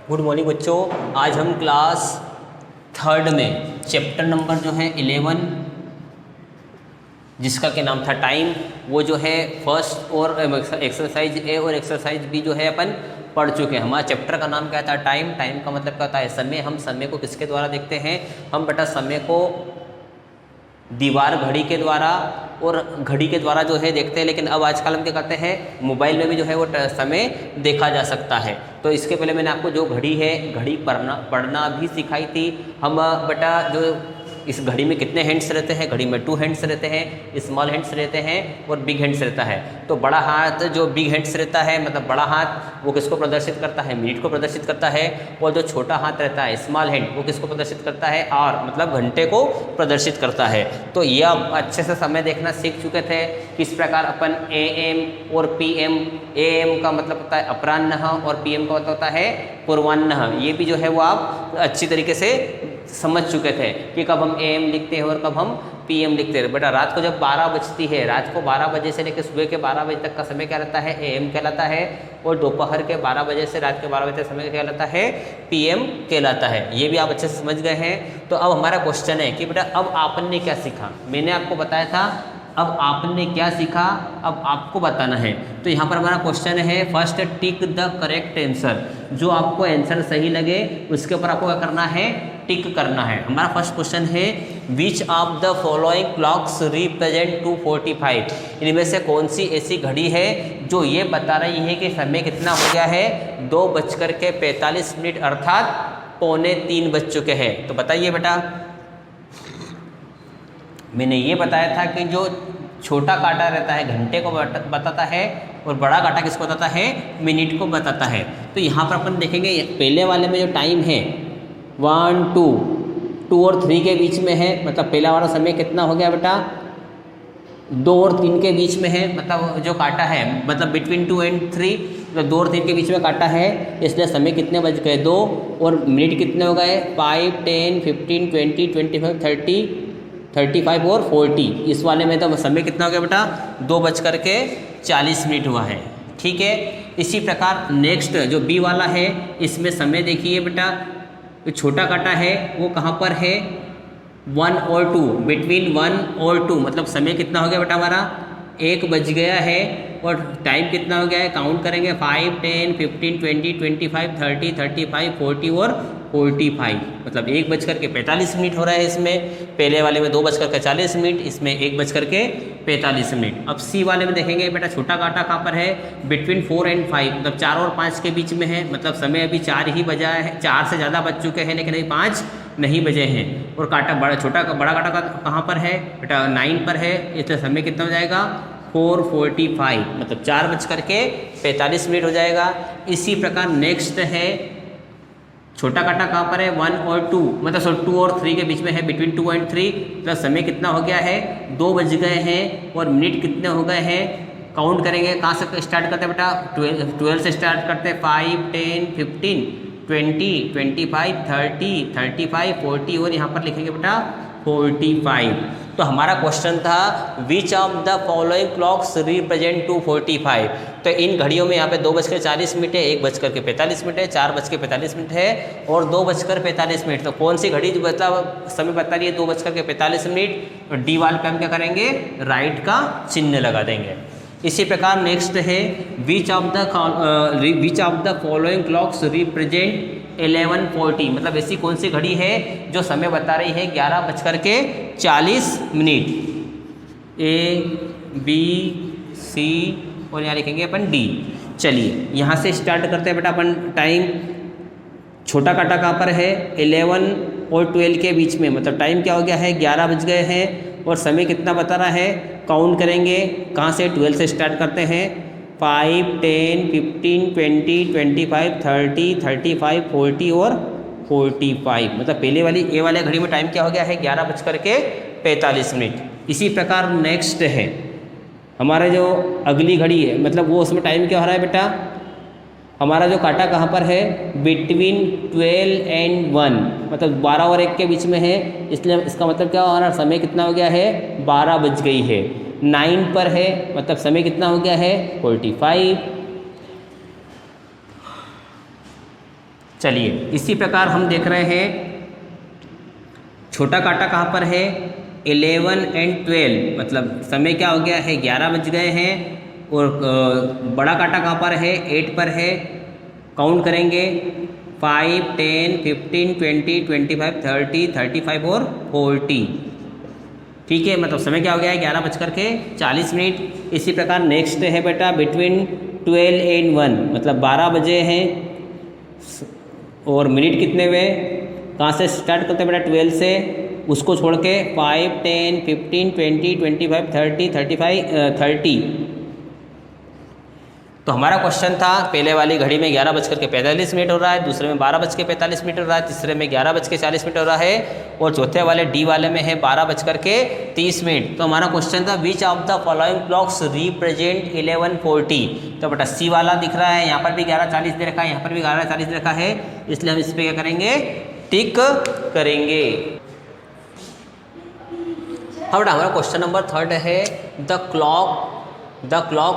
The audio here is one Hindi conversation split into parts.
गुड मॉर्निंग बच्चों। आज हम क्लास थर्ड में चैप्टर नंबर जो है 11 जिसका के नाम था टाइम, वो जो है फर्स्ट और एक्सरसाइज ए और एक्सरसाइज बी जो है अपन पढ़ चुके हैं। हमारा चैप्टर का नाम क्या था? टाइम। टाइम का मतलब क्या होता है? समय। हम समय को किसके द्वारा देखते हैं? हम बेटा समय को दीवार घड़ी के द्वारा और घड़ी के द्वारा जो है देखते हैं, लेकिन अब आजकल हम क्या करते हैं, मोबाइल में भी जो है वो समय देखा जा सकता है। तो इसके पहले मैंने आपको जो घड़ी है, घड़ी पढ़ना भी सिखाई थी। हम बेटा जो इस घड़ी में कितने हैंड्स रहते हैं? घड़ी में 2 हैंड्स रहते हैं, स्मॉल हैंड्स रहते हैं और बिग हैंड्स रहता है। तो बड़ा हाथ जो बिग हैंड्स रहता है, मतलब बड़ा हाथ, वो किसको प्रदर्शित करता है? मिनट को प्रदर्शित करता है। और जो छोटा हाथ रहता है स्मॉल हैंड, वो किसको प्रदर्शित करता है? आवर, मतलब घंटे को प्रदर्शित करता है। तो ये आप अच्छे से समय देखना सीख चुके थे, किस प्रकार अपन AM और PM। AM का मतलब होता है अपराह्न और PM का मतलब होता है पूर्वाह्न। ये भी जो है वो आप अच्छी तरीके से समझ चुके थे कि कब हम AM लिखते हैं और कब हम PM लिखते हैं। बेटा रात को जब 12 बजती है, रात को 12 बजे से लेकर सुबह के 12 बजे तक का समय क्या रहता है? AM कहलाता है। और दोपहर के 12 बजे से रात के 12 बजे तक समय क्या कहलाता है? PM कहलाता है। ये भी आप अच्छे से समझ गए हैं। तो अब हमारा क्वेश्चन है कि बेटा अब आपने क्या सीखा? मैंने आपको बताया था अब आपने क्या सीखा, अब आपको बताना है। तो यहाँ पर हमारा क्वेश्चन है, first tick the correct answer. जो आपको आंसर सही लगे उसके ऊपर आपको क्या करना है? टिक करना है। हमारा फर्स्ट क्वेश्चन है, which of the following clocks represent 2:45। इनमें से कौन सी ऐसी घड़ी है जो ये बता रही है कि समय कितना हो गया है? 2:45, अर्थात 2:45 बज चुके हैं। तो बताइए बेटा, मैंने ये बताया था कि जो छोटा कांटा रहता है घंटे को बताता है और बड़ा कांटा किसको बताता है? मिनट को बताता है। तो यहाँ पर अपन देखेंगे पहले वाले में जो टाइम है 1, 2 और 3 के बीच में है, मतलब पहला वाला समय कितना हो गया बेटा? 2 और 3 के बीच में है, मतलब जो कांटा है, मतलब बिटवीन 2 and 3, मतलब 2 और 3 के बीच में कांटा है। इसलिए समय कितने बज गए? 2। और मिनट कितने हो गए? 5, 10, 15, 20, 25, 30, 35 और 40। इस वाले में तो समय कितना हो गया बेटा? 2:40 हुआ है। ठीक है। इसी प्रकार नेक्स्ट जो बी वाला है, इसमें समय देखिए बेटा, तो छोटा कांटा है वो कहाँ पर है? 1 और 2, बिटवीन 1 और 2, मतलब समय कितना हो गया बेटा हमारा? 1 बज गया है। और टाइम कितना हो गया है? काउंट करेंगे 5, 10, 15, 20, 25, 30, 35, 40 और 45, मतलब 1:45 हो रहा है। इसमें पहले वाले में 2:40, इसमें 1:45। अब सी वाले में देखेंगे बेटा, छोटा कांटा कहाँ पर है? बिटवीन 4 and 5, मतलब 4 और 5 के बीच में है। मतलब समय अभी 4 ही बजा है, 4 से ज़्यादा बज चुके हैं, लेकिन अभी 5 नहीं बजे हैं। और कांटा बड़ा कांटा कहाँ पर है बेटा? 9 पर है। इसलिए समय कितना हो जाएगा? 4:45, मतलब 4:45 हो जाएगा। इसी प्रकार नेक्स्ट है, छोटा कांटा कहाँ पर है? 1 और 2, मतलब 2 और 3 के बीच में है, बिटवीन 2 and 3, मतलब समय कितना हो गया है? 2 बज गए हैं। और मिनट कितने हो गए हैं? काउंट करेंगे, कहाँ से स्टार्ट करते हैं बेटा? 12 से स्टार्ट करते हैं। 5, 10, 15, 20, 25, 30, 35, 40 और यहाँ पर लिखेंगे बेटा 45। तो हमारा क्वेश्चन था, which of the following clocks represent 2:45। तो इन घड़ियों में यहाँ पे 2:40 है, 1:45 है, 4:45 है और 2:45। तो कौन सी घड़ी जो मतलब समय बता रही है 2:45? और डी वाल पे हम क्या करेंगे? राइट का चिन्ह लगा देंगे। इसी प्रकार नेक्स्ट है, which of the following clocks represent 11:40, मतलब ऐसी कौन सी घड़ी है जो समय बता रही है 11:40। ABC और यहाँ लिखेंगे अपन D। चलिए यहाँ से स्टार्ट करते हैं बेटा अपन। टाइम छोटा कांटा कहाँ पर है? 11 और 12 के बीच में, मतलब टाइम क्या हो गया है? 11 बज गए हैं। और समय कितना बता रहा है? काउंट करेंगे, कहाँ से? 12 से स्टार्ट करते हैं। 5, 10, 15, 20, 25, 30, 35, 40 और 45, मतलब पहले वाली ए वाले घड़ी में टाइम क्या हो गया है? 11:45। इसी प्रकार नेक्स्ट है हमारा जो अगली घड़ी है, मतलब वो उसमें टाइम क्या हो रहा है बेटा? हमारा जो कांटा कहाँ पर है? बिटवीन 12 and 1, मतलब 12 और 1 के बीच में है। इसलिए इसका मतलब क्या हो रहा है? समय कितना हो गया है? 12 बज गई है। 9 पर है, मतलब समय कितना हो गया है? 45। चलिए इसी प्रकार हम देख रहे हैं छोटा कांटा कहाँ पर है 11 and 12, मतलब समय क्या हो गया है 11 बज गए हैं। और बड़ा कांटा कहाँ पर है 8 पर है। काउंट करेंगे 5, 10, 15, 20, 25, 30, 35 और 40। ठीक है, मतलब समय क्या हो गया है 11:40। इसी प्रकार नेक्स्ट है बेटा बिटवीन 12 and 1, मतलब 12 बजे हैं और मिनट कितने हुए, कहाँ से स्टार्ट करते हैं बेटा 12 से, उसको छोड़ के 5, 10, 15, 20, 25, 30, 35, 30। तो हमारा क्वेश्चन था पहले वाली घड़ी में 11:45 हो रहा है, दूसरे में 12:45 हो रहा है, तीसरे में 11:40 हो रहा है और चौथे वाले डी वाले में है 12:30। तो हमारा क्वेश्चन था which of the following clocks represent 11:40। तो बेटा सी वाला दिख रहा है, यहाँ पर भी 11:40 दे रखा है, यहाँ पर भी 11:40 दे रखा है, इसलिए हम इस पर क्या करेंगे टिक करेंगे। अब बेटा हमारा क्वेश्चन नंबर 3 है the clock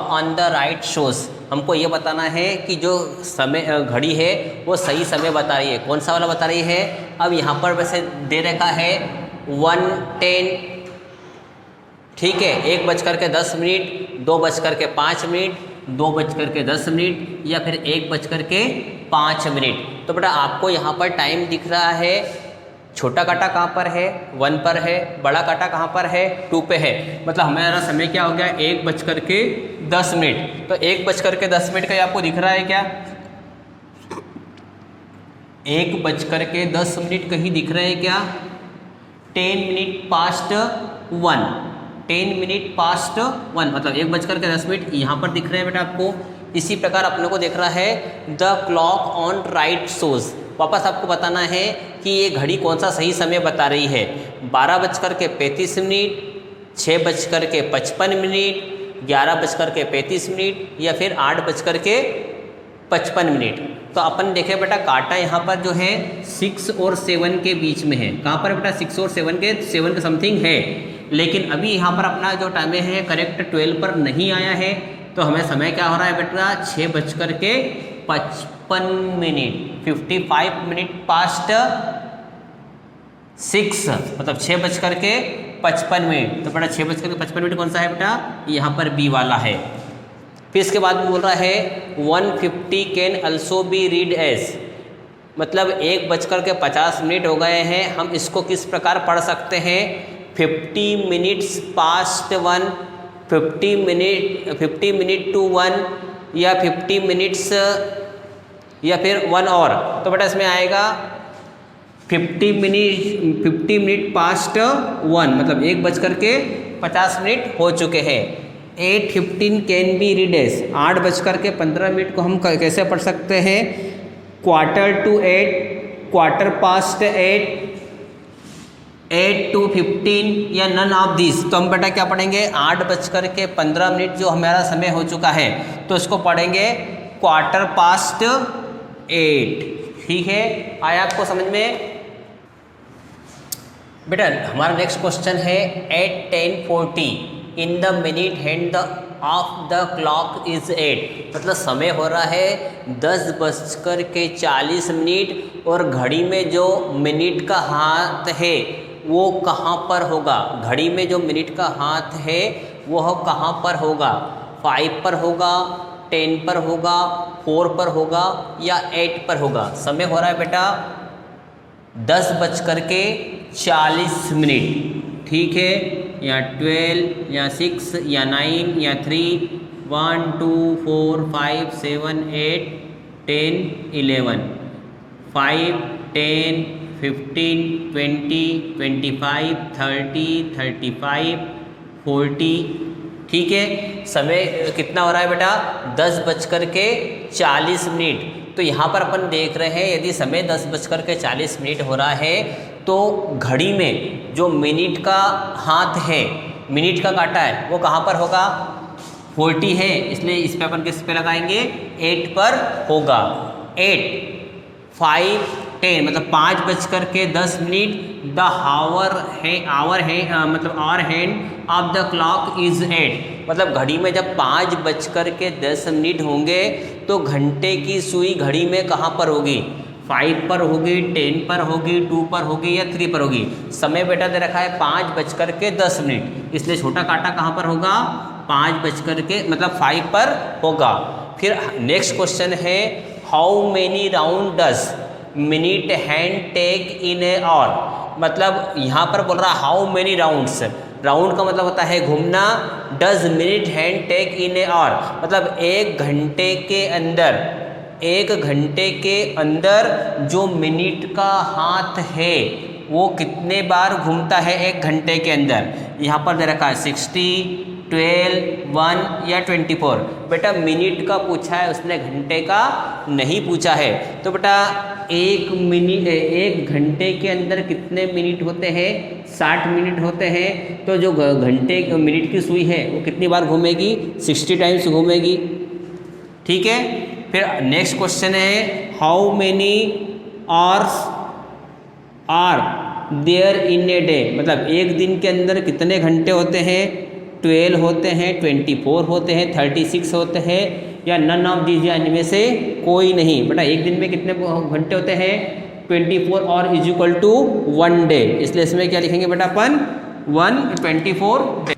on the right shows. हमको ये बताना है कि जो समय घड़ी है वो सही समय बता रही है, कौन सा वाला बता रही है। अब यहाँ पर वैसे दे रखा है 1:10, ठीक है, 1:10, 2:05, 2:10 या फिर 1:05। तो बेटा आपको यहाँ पर टाइम दिख रहा है, छोटा कांटा कहाँ पर है 1 पर है, बड़ा कांटा कहाँ पर है 2 पे है, मतलब हमारा समय क्या हो गया 1:10। तो 1:10 का आपको दिख रहा है क्या 1:10 कहीं दिख रहा है क्या 10 minutes past 1, 10 minutes past 1, मतलब 1:10 यहाँ पर दिख रहे हैं बेटा आपको। इसी प्रकार अपने को दिख रहा है the clock on right shows. वापस आपको बताना है कि ये घड़ी कौन सा सही समय बता रही है, 12:35, 6:55, 11:35 या फिर 8:55। तो अपन देखें बेटा कांटा यहाँ पर जो है 6 और 7 के बीच में है। कहाँ पर बेटा 6 और 7 के समथिंग है, लेकिन अभी यहाँ पर अपना जो टाइम है करेक्ट 12 पर नहीं आया है। तो हमें समय क्या हो रहा है बेटा 6:55, 55 मिनट पास्ट 6, मतलब 6:55। तो बेटा 6:55 कौन सा है बेटा, यहाँ पर बी वाला है। फिर इसके बाद में बोल रहा है 1:50 can also be read as, मतलब 1:50 हो गए हैं, हम इसको किस प्रकार पढ़ सकते हैं 50 minutes past 1, 50 minute to 1 या 50 minutes या फिर 1 और। तो बेटा इसमें आएगा 50 मिनट पास्ट 1, मतलब 1:50 हो चुके हैं। 8:15 कैन बी रीड एज, 8:15 को हम कैसे पढ़ सकते हैं 7:45, 8:15, 8 to 15 या नन ऑफ दिस। तो हम बेटा क्या पढ़ेंगे 8:15 जो हमारा समय हो चुका है, तो इसको पढ़ेंगे 8:15। ठीक है, आया आपको समझ में बेटा। हमारा नेक्स्ट क्वेश्चन है at 10:40 in the minute hand of the clock is 8, मतलब समय हो रहा है 10:40 और घड़ी में जो मिनट का हाथ है वो कहाँ पर होगा, घड़ी में जो मिनट का हाथ है वह कहाँ पर होगा, 5 पर होगा, 10 पर होगा, 4 पर होगा या 8 पर होगा। समय हो रहा है बेटा 10:40, ठीक है, या 12 या 6 या 9 या 3, 1 2 4 5 7 8 10 11, 5 10 15 20 25 30 35 40। ठीक है, समय कितना हो रहा है बेटा 10:40। तो यहाँ पर अपन देख रहे हैं यदि समय 10:40 हो रहा है तो घड़ी में जो मिनट का हाथ है, मिनट का कांटा है वो कहाँ पर होगा 40 है, इसलिए इस पे अपन किस पे लगाएंगे 8 पर होगा। 8 5 10 मतलब 5:10। द आवर है मतलब hour hand of the clock is 8, मतलब घड़ी में जब 5:10 होंगे तो घंटे की सुई घड़ी में कहाँ पर होगी 5 पर होगी, 10 पर होगी, 2 पर होगी या 3 पर होगी। समय बेटा दे रखा है 5:10, इसलिए छोटा कांटा कहाँ पर होगा, 5 पर होगा। फिर नेक्स्ट क्वेश्चन है how many round does minute hand take in a hour. मतलब यहाँ पर बोल रहा है हाउ मेनी राउंड्स, राउंड का मतलब होता है घूमना, does minute hand take in a hour मतलब 1 घंटे के अंदर जो मिनट का हाथ है वो कितने बार घूमता है 1 घंटे के अंदर। यहाँ पर दे रखा है 60, 12, 1 या 24। बेटा मिनट का पूछा है उसने, घंटे का नहीं पूछा है। तो बेटा 1 घंटे के अंदर कितने मिनट होते हैं, 60 मिनट होते हैं। तो जो मिनट की सुई है वो कितनी बार घूमेगी, 60 टाइम्स घूमेगी। ठीक है। फिर नेक्स्ट क्वेश्चन है how many hours are there in a day. मतलब एक दिन के अंदर कितने घंटे होते हैं, 12 होते हैं, 24 होते हैं, 36 होते हैं या नन ऑफ दीज, या इनमें से कोई नहीं। बेटा एक दिन में कितने घंटे होते हैं, 24 और इज इक्वल टू 1 डे, इसलिए इसमें क्या लिखेंगे बेटा अपन 124 डे।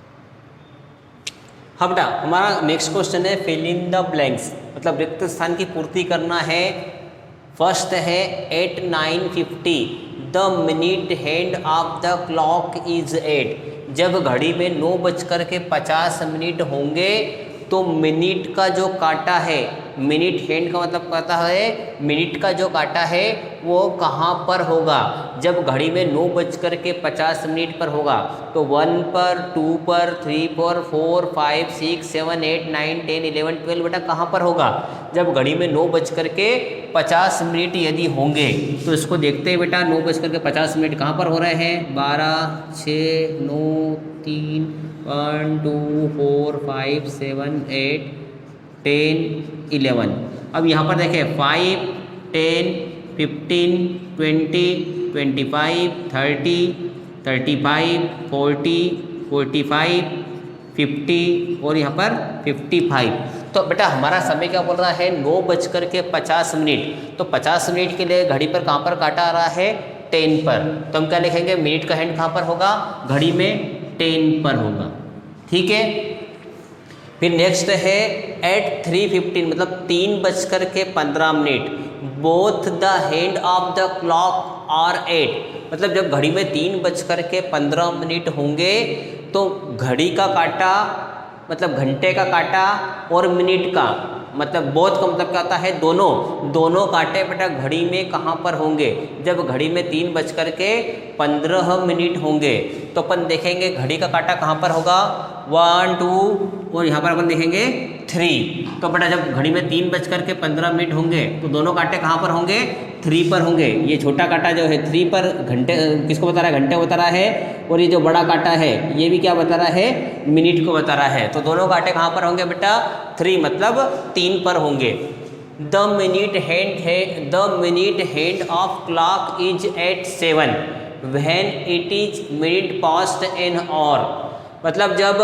हाँ बेटा हमारा नेक्स्ट क्वेश्चन है फिल इन द ब्लैंक्स, मतलब रिक्त स्थान की पूर्ति करना है। फर्स्ट है at 9:50 the minute hand of the clock is 8। जब घड़ी में 9:50 होंगे तो मिनट का जो काटा है, मिनट हैंड का मतलब कहता है मिनट का जो काटा है वो कहाँ पर होगा। जब घड़ी में 9:50 पर होगा तो 1 पर, 2 पर, 3 पर, 4, 5, 6, 7, 8, 9, 10, 11, 12 बेटा कहाँ पर होगा। जब घड़ी में 9:50 यदि होंगे तो इसको देखते हैं बेटा 9:50 कहाँ पर हो रहे हैं, 12, 6, 9, 3, 1, 2, 4, 5, 7, 8, 10, 11। अब यहाँ पर देखें 5, 10, 15, 20, 25, 30, 35, 40, 45, 50 और यहाँ पर 55। तो बेटा हमारा समय क्या बोल रहा है 9:50। तो 50 मिनट के लिए घड़ी पर कहाँ पर काटा आ रहा है, 10 पर। तो हम क्या लिखेंगे, मिनट का हैंड कहाँ पर होगा, घड़ी में 10 पर होगा। ठीक है। फिर नेक्स्ट है एट 3:15 मतलब 3:15 both the hand of the clock are 8। मतलब जब घड़ी में 3:15 होंगे तो घड़ी का काटा मतलब घंटे का काटा और मिनट का मतलब बोथ का मतलब क्या होता है, दोनों कांटे बेटा घड़ी में कहाँ पर होंगे। जब घड़ी में 3:15 होंगे तो अपन देखेंगे घड़ी का कांटा कहाँ पर होगा, 1, 2 और यहाँ पर अपन देखेंगे 3। तो बेटा जब घड़ी में 3:15 होंगे तो दोनों कांटे कहाँ पर होंगे, 3 पर होंगे। ये छोटा कांटा जो है 3 पर घंटे किसको बता रहा है, घंटे बता रहा है, और ये जो बड़ा कांटा है ये भी क्या बता रहा है, मिनट को बता रहा है। तो दोनों कांटे कहाँ पर होंगे बेटा, 3 मतलब 3 पर होंगे। The minute hand of clock is at 7 when it is minute past an hour. मतलब जब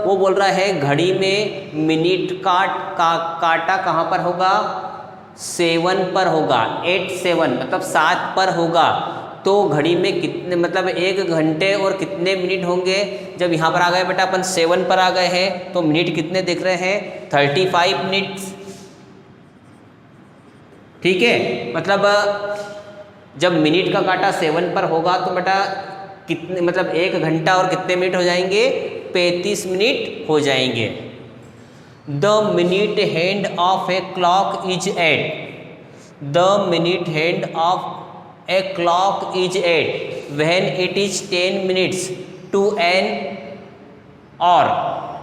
वो बोल रहा है घड़ी में मिनट काटा कहाँ पर होगा, 7 पर होगा, 8-7 मतलब 7 पर होगा। तो घड़ी में कितने मतलब 1 घंटे और कितने मिनट होंगे। जब यहाँ पर आ गए बेटा अपन 7 पर आ गए हैं तो मिनट कितने दिख रहे हैं, 35 मिनट्स। ठीक है। मतलब जब मिनट का काटा 7 पर होगा तो बेटा कितने मतलब 1 घंटा और कितने मिनट हो जाएंगे, 35 मिनट हो जाएंगे। The minute hand of a clock is 8। The minute hand of a clock is 8 when it is 10 minutes to an hour.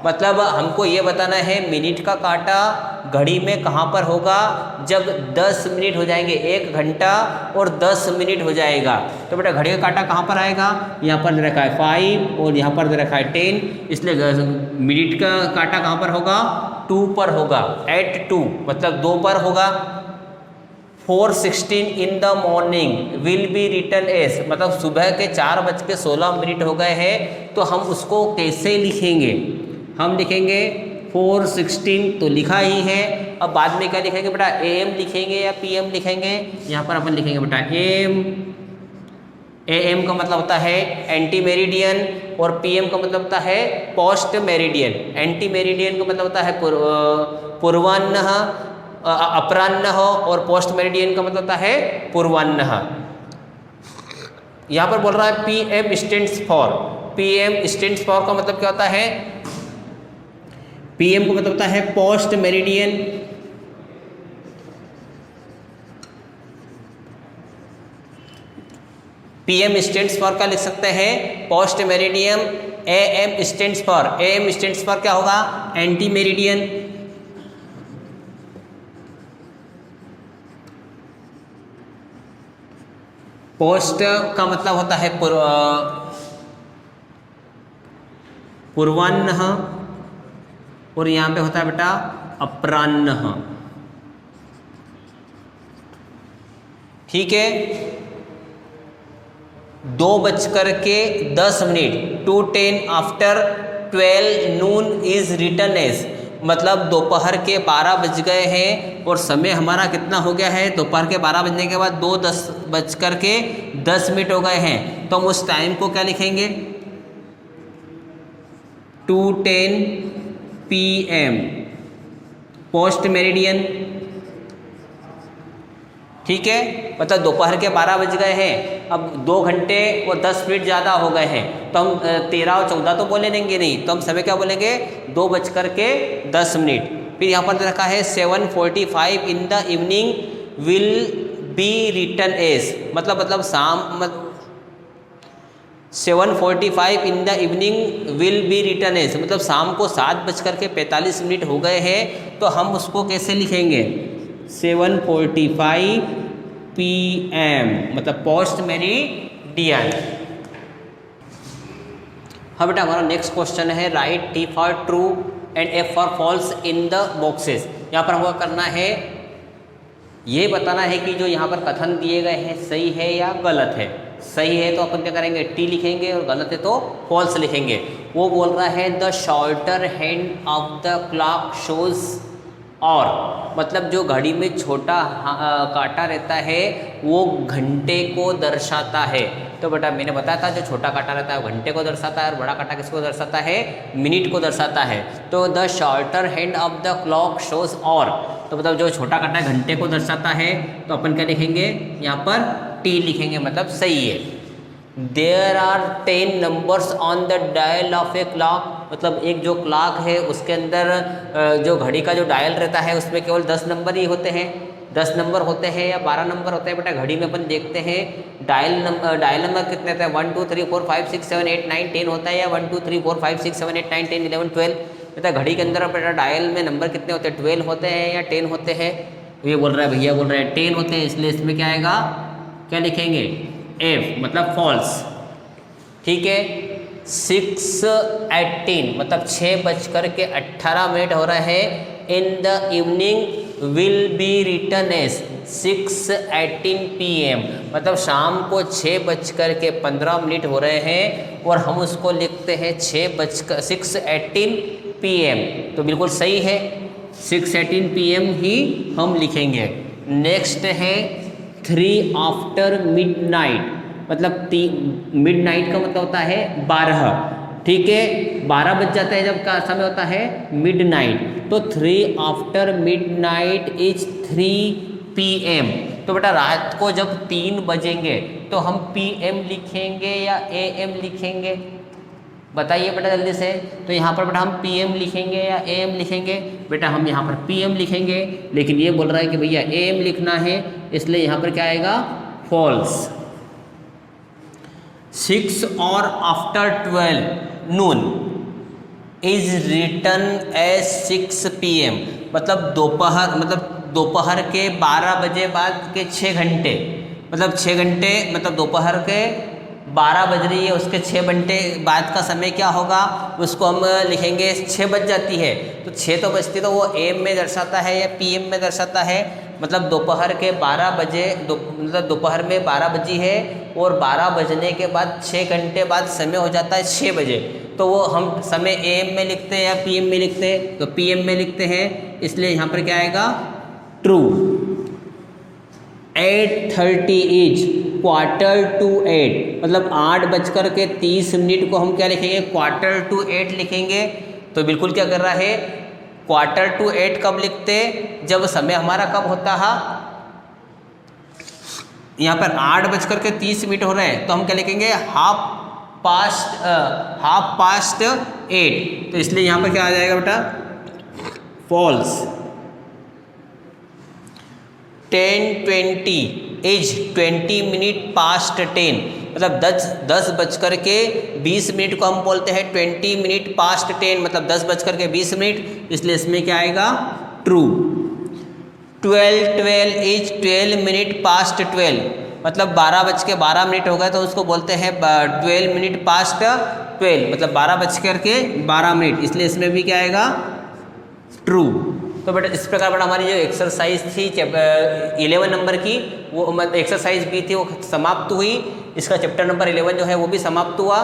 मतलब हमको ये बताना है मिनट का काटा घड़ी में कहाँ पर होगा जब 10 मिनट हो जाएंगे, 1 घंटा और 10 मिनट हो जाएगा। तो बेटा घड़ी का काटा कहाँ पर आएगा, यहाँ पर दे रखा है 5 और यहाँ पर दे रखा है 10, इसलिए मिनट का काटा कहाँ पर होगा, 2 पर होगा। एट 2 मतलब 2 पर होगा। 4:16 in the morning will be written as मतलब सुबह के 4:16 हो गए हैं। तो हम उसको कैसे लिखेंगे, हम लिखेंगे 4:16 तो लिखा ही है, अब बाद में क्या लिखेंगे बेटा, AM लिखेंगे या PM लिखेंगे? यहाँ पर अपन लिखेंगे बेटा AM का मतलब होता है एंटी मेरिडियन और PM का मतलब होता है पोस्ट मेरिडियन। एंटी मेरिडियन का मतलब होता है पूर्वाह्न, अपराह्न और पोस्ट मेरिडियन का मतलब होता है पूर्वाह्न। यहाँ पर बोल रहा है PM stands for, PM stands for का मतलब क्या होता है? PM का मतलब होता है post meridian, PM stands for क्या लिख सकते हैं? Post meridian. AM stands for क्या होगा? Anti meridian. पोस्ट का मतलब होता है पूर्वाह्न और यहाँ पे होता है बेटा अपराह्न। ठीक है, 2:10, 2:10 after 12 noon is written as, मतलब दोपहर के 12 बज गए हैं और समय हमारा कितना हो गया है? दोपहर के 12 बजने के बाद 2:10 हो गए हैं, तो हम उस टाइम को क्या लिखेंगे? 2:10 PM पोस्ट मेरिडियन। ठीक है, मतलब दोपहर के 12 बज गए हैं, अब 2 घंटे और 10 मिनट ज़्यादा हो गए हैं, तो हम 13 और 14 तो बोले देंगे नहीं, तो हम समय क्या बोलेंगे? 2:10। फिर यहाँ पर रखा है 7:45 in the evening will be written as, मतलब शाम 7:45 in the evening will be written as, मतलब शाम को 7:45 हो गए हैं, तो हम उसको कैसे लिखेंगे? 7:45 PM मतलब पोस्ट मेरिडियन। हाँ बेटा, हमारा नेक्स्ट क्वेश्चन है right T for true and F for falls in the boxes. यहाँ पर हमको करना है, ये बताना है कि जो यहाँ पर कथन दिए गए हैं सही है या गलत है। सही है तो अपन क्या करेंगे? T लिखेंगे और गलत है तो फॉल्स लिखेंगे। वो बोल रहा है the shorter hand of the clock shows, और मतलब जो घड़ी में छोटा कांटा रहता है वो घंटे को दर्शाता है। तो बेटा मैंने बताया था जो छोटा कांटा रहता है वो घंटे को दर्शाता है और बड़ा कांटा किसको दर्शाता है? मिनट को दर्शाता है। तो the shorter hand of the clock shows, और तो मतलब जो छोटा कांटा घंटे को दर्शाता है, तो अपन क्या लिखेंगे? यहाँ पर T लिखेंगे, मतलब सही है। There are 10 numbers on the dial of a clock, मतलब एक जो क्लॉक है उसके अंदर जो घड़ी का जो डायल रहता है उसमें केवल 10 नंबर ही होते हैं। 10 नंबर होते हैं या 12 नंबर होते हैं बेटा? घड़ी में अपन देखते हैं डायल नंबर कितने होते हैं? 1 2 3 4 5 6 7 8 9 10 होता है, या 1 2 3 4 5 6 7 8 9 10 11 12 बेटा? घड़ी के अंदर बेटा डायल में नंबर कितने होते हैं? 12 होते हैं या 10 होते हैं? ये बोल रहा है भैया, बोल रहे हैं 10 होते हैं, इसलिए इसमें क्या आएगा? क्या लिखेंगे? F मतलब फॉल्स। ठीक है, 6:18 मतलब 6:18 हो रहा है। In the evening will be written as 6:18 PM, मतलब शाम को 6:15 हो रहे हैं और हम उसको लिखते हैं 6:18 PM, तो बिल्कुल सही है, 6:18 PM ही हम लिखेंगे। नेक्स्ट है 3 आफ्टर मिडनाइट, मतलब मिडनाइट का मतलब होता है 12। ठीक है, 12 बज जाता है जब का समय होता है मिडनाइट, तो 3 आफ्टर मिडनाइट इज 3 PM। तो बेटा रात को जब 3 बजेंगे तो हम PM लिखेंगे या AM लिखेंगे? बताइए बेटा जल्दी से। तो यहाँ पर बेटा हम PM लिखेंगे या AM लिखेंगे? बेटा हम यहाँ पर PM लिखेंगे, लेकिन ये बोल रहा है कि भैया AM लिखना है, इसलिए यहाँ पर क्या आएगा? फॉल्स। 6 और after 12 noon is written as 6 PM, मतलब दोपहर के 12 बजे बाद के 6 घंटे, मतलब 6 घंटे मतलब दोपहर के 12 बज रही है, उसके 6 घंटे बाद का समय क्या होगा? उसको हम लिखेंगे 6 बज जाती है, तो 6 तो बजती, तो वो AM में दर्शाता है या PM में दर्शाता है? मतलब दोपहर के 12 बजे, मतलब दोपहर में 12 बजी है और 12 बजने के बाद 6 घंटे बाद समय हो जाता है 6 बजे, तो वो हम समय AM में लिखते हैं या PM में लिखते हैं, तो PM में लिखते हैं, इसलिए यहाँ पर क्या आएगा, ट्रू। 8:30 इज 7:45, मतलब 8:30 को हम क्या लिखेंगे, 7:45 लिखेंगे। तो बिल्कुल क्या कर रहा है, 7:45 कब लिखते, जब समय हमारा कब होता है, यहाँ पर 8:30 हो रहे हैं, तो हम क्या लिखेंगे, हाफ पास्ट 8। तो इसलिए यहाँ पर क्या आ जाएगा बेटा, फॉल्स। 10:20 इज 20 मिनट पास्ट 10, मतलब 10:20 को हम बोलते हैं 20 मिनट पास्ट 10, मतलब 10:20, इसलिए इसमें क्या आएगा, ट्रू। 12:12 इज 12 मिनट पास्ट 12, मतलब 12:12 हो गए, तो उसको बोलते हैं 12 मिनट पास्ट 12, मतलब 12:12, इसलिए इसमें भी क्या आएगा, ट्रू। तो बेटा इस प्रकार बेटा हमारी जो एक्सरसाइज थी 11 नंबर की, वो एक्सरसाइज भी थी, वो समाप्त हुई। इसका चैप्टर नंबर 11 जो है वो भी समाप्त हुआ।